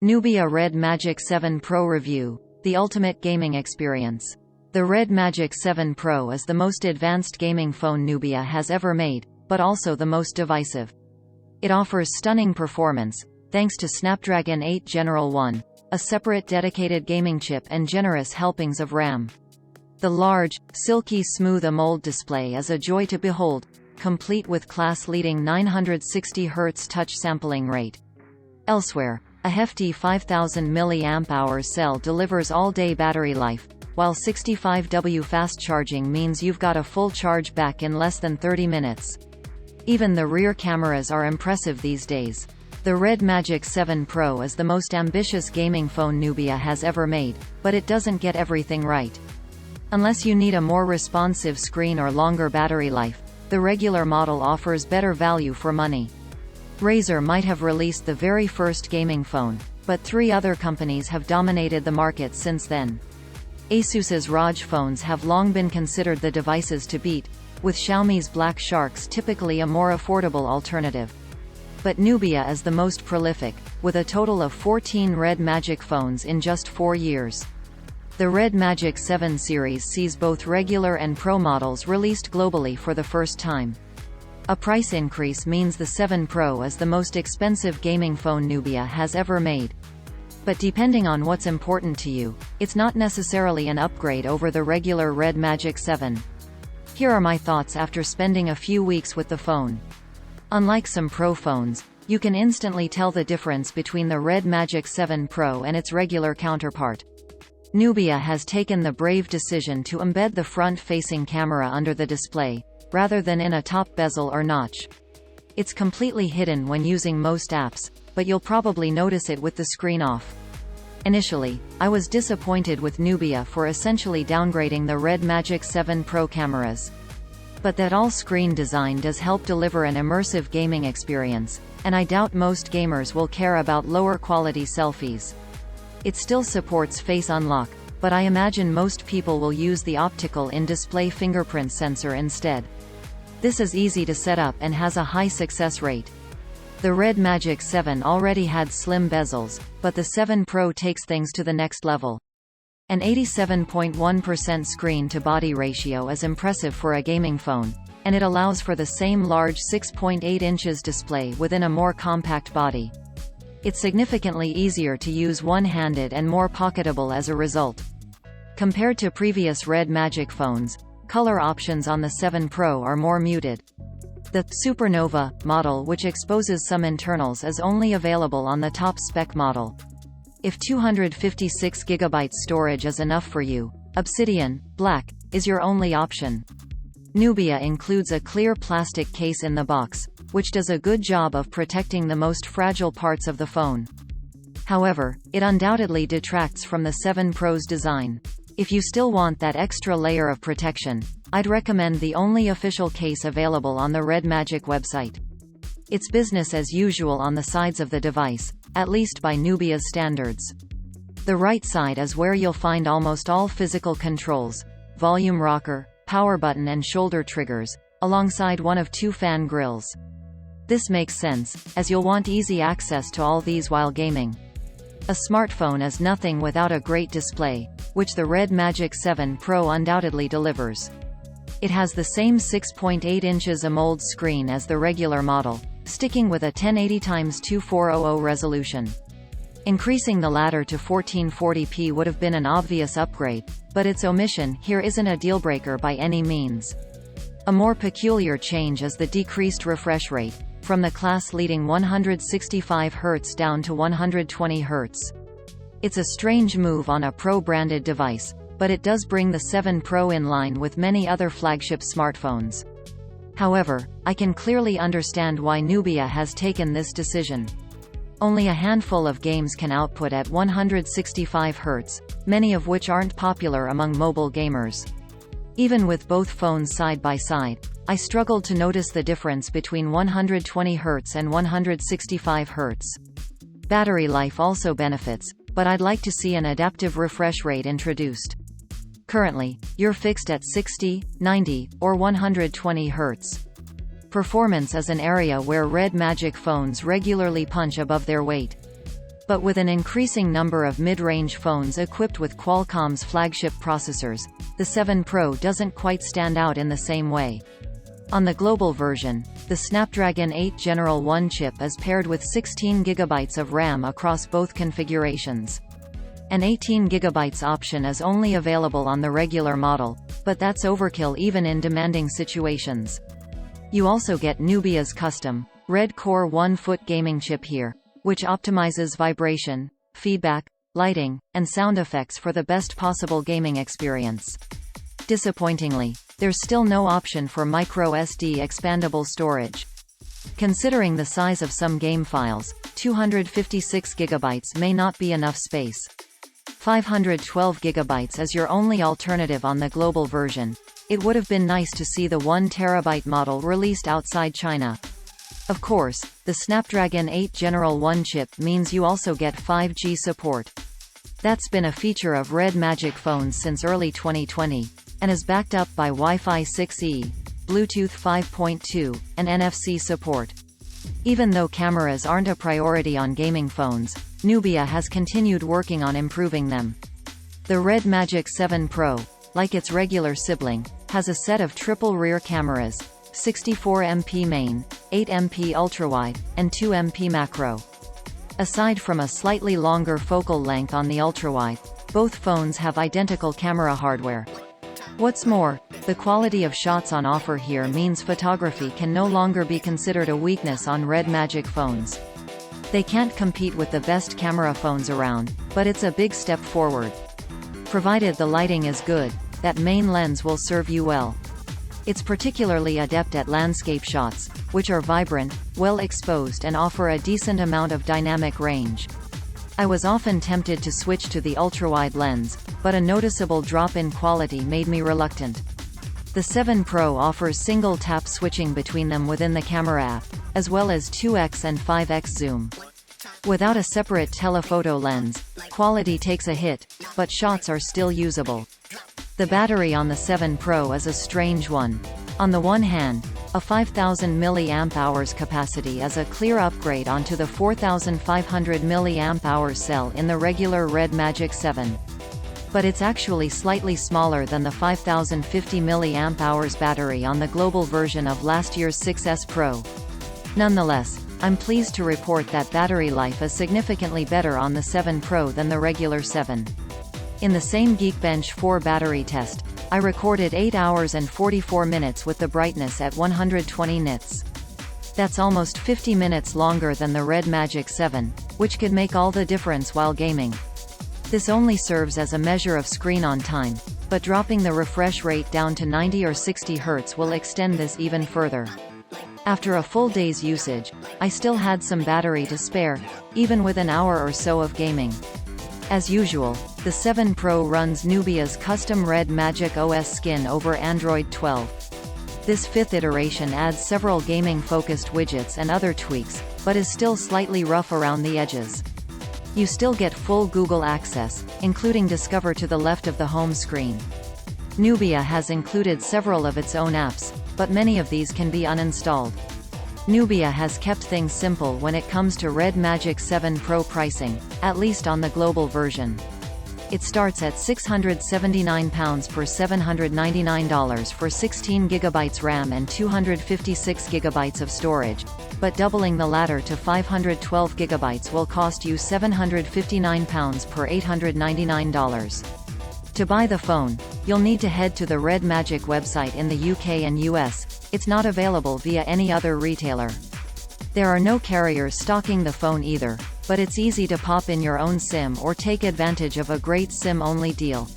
Nubia Red Magic 7 Pro Review: the ultimate gaming experience. The Red Magic 7 Pro is the most advanced gaming phone Nubia has ever made, but also the most divisive. It offers stunning performance, thanks to Snapdragon 8 General 1, a separate dedicated gaming chip and generous helpings of RAM. The large, silky-smooth AMOLED display is a joy to behold, complete with class-leading 960 Hz touch sampling rate. Elsewhere, a hefty 5000 mAh cell delivers all-day battery life, while 65W fast charging means you've got a full charge back in less than 30 minutes. Even the rear cameras are impressive these days. The Red Magic 7 Pro is the most ambitious gaming phone Nubia has ever made, but it doesn't get everything right. Unless you need a more responsive screen or longer battery life, the regular model offers better value for money. Razer might have released the very first gaming phone, but 3 other companies have dominated the market since then. Asus's ROG phones have long been considered the devices to beat, with Xiaomi's Black Sharks typically a more affordable alternative. But Nubia is the most prolific, with a total of 14 Red Magic phones in just 4 years. The Red Magic 7 series sees both regular and Pro models released globally for the first time. A price increase means the 7 Pro is the most expensive gaming phone Nubia has ever made. But depending on what's important to you, it's not necessarily an upgrade over the regular Red Magic 7. Here are my thoughts after spending a few weeks with the phone. Unlike some Pro phones, you can instantly tell the difference between the Red Magic 7 Pro and its regular counterpart. Nubia has taken the brave decision to embed the front-facing camera under the display, rather than in a top bezel or notch. It's completely hidden when using most apps, but you'll probably notice it with the screen off. Initially, I was disappointed with Nubia for essentially downgrading the Red Magic 7 Pro cameras. But that all-screen design does help deliver an immersive gaming experience, and I doubt most gamers will care about lower-quality selfies. It still supports Face Unlock, but I imagine most people will use the optical in-display fingerprint sensor instead. This is easy to set up and has a high success rate. The Red Magic 7 already had slim bezels, but the 7 Pro takes things to the next level. An 87.1% screen-to-body ratio is impressive for a gaming phone, and it allows for the same large 6.8 inches display within a more compact body. It's significantly easier to use one-handed and more pocketable as a result. Compared to previous Red Magic phones, color options on the 7 Pro are more muted. The Supernova model, which exposes some internals, is only available on the top spec model. If 256GB storage is enough for you, Obsidian Black is your only option. Nubia includes a clear plastic case in the box, which does a good job of protecting the most fragile parts of the phone. However, it undoubtedly detracts from the 7 Pro's design. If you still want that extra layer of protection, I'd recommend the only official case available on the Red Magic website. It's business as usual on the sides of the device, at least by Nubia's standards. The right side is where you'll find almost all physical controls: volume rocker, power button and shoulder triggers, alongside one of 2 fan grills. This makes sense, as you'll want easy access to all these while gaming. A smartphone is nothing without a great display, which the Red Magic 7 Pro undoubtedly delivers. It has the same 6.8 inches AMOLED screen as the regular model, sticking with a 1080x2400 resolution. Increasing the latter to 1440p would have been an obvious upgrade, but its omission here isn't a deal-breaker by any means. A more peculiar change is the decreased refresh rate, from the class-leading 165 Hz down to 120 Hz. It's a strange move on a Pro-branded device, but it does bring the 7 Pro in line with many other flagship smartphones. However, I can clearly understand why Nubia has taken this decision. Only a handful of games can output at 165 Hz, many of which aren't popular among mobile gamers. Even with both phones side by side, I struggled to notice the difference between 120 Hz and 165 Hz. Battery life also benefits, but I'd like to see an adaptive refresh rate introduced. Currently, you're fixed at 60, 90, or 120 Hz. Performance is an area where Red Magic phones regularly punch above their weight. But with an increasing number of mid-range phones equipped with Qualcomm's flagship processors, the 7 Pro doesn't quite stand out in the same way. On the global version, the Snapdragon 8 General 1 chip is paired with 16 GB of RAM across both configurations. An 18 GB option is only available on the regular model, but that's overkill even in demanding situations. You also get Nubia's custom, Red Core 1-foot gaming chip here, which optimizes vibration, feedback, lighting, and sound effects for the best possible gaming experience. Disappointingly, there's still no option for microSD expandable storage. Considering the size of some game files, 256 GB may not be enough space. 512 GB is your only alternative on the global version. It would have been nice to see the 1 TB model released outside China. Of course, the Snapdragon 8 General 1 chip means you also get 5G support. That's been a feature of Red Magic phones since early 2020, and is backed up by Wi-Fi 6E, Bluetooth 5.2, and NFC support. Even though cameras aren't a priority on gaming phones, Nubia has continued working on improving them. The Red Magic 7 Pro, like its regular sibling, has a set of triple rear cameras, 64MP main, 8MP ultrawide, and 2MP macro. Aside from a slightly longer focal length on the ultrawide, both phones have identical camera hardware. What's more, the quality of shots on offer here means photography can no longer be considered a weakness on Red Magic phones. They can't compete with the best camera phones around, but it's a big step forward. Provided the lighting is good, that main lens will serve you well. It's particularly adept at landscape shots, which are vibrant, well exposed and offer a decent amount of dynamic range. I was often tempted to switch to the ultrawide lens, but a noticeable drop in quality made me reluctant. The 7 Pro offers single-tap switching between them within the camera app, as well as 2x and 5x zoom. Without a separate telephoto lens, quality takes a hit, but shots are still usable. The battery on the 7 Pro is a strange one. On the one hand, a 5000 mAh capacity is a clear upgrade onto the 4500 mAh cell in the regular Red Magic 7. But it's actually slightly smaller than the 5050 mAh battery on the global version of last year's 6S Pro. Nonetheless, I'm pleased to report that battery life is significantly better on the 7 Pro than the regular 7. In the same Geekbench 4 battery test, I recorded 8 hours and 44 minutes with the brightness at 120 nits. That's almost 50 minutes longer than the Red Magic 7, which could make all the difference while gaming. This only serves as a measure of screen on time, but dropping the refresh rate down to 90 or 60 Hz will extend this even further. After a full day's usage, I still had some battery to spare, even with an hour or so of gaming. As usual, the 7 Pro runs Nubia's custom Red Magic OS skin over Android 12. This 5th iteration adds several gaming-focused widgets and other tweaks, but is still slightly rough around the edges. You still get full Google access, including Discover to the left of the home screen. Nubia has included several of its own apps, but many of these can be uninstalled. Nubia has kept things simple when it comes to Red Magic 7 Pro pricing, at least on the global version. It starts at £679 per $799 for 16 GB RAM and 256 GB of storage, but doubling the latter to 512 GB will cost you £759 per $899. To buy the phone, you'll need to head to the Red Magic website in the UK and US. It's not available via any other retailer. There are no carriers stocking the phone either, but it's easy to pop in your own SIM or take advantage of a great SIM-only deal.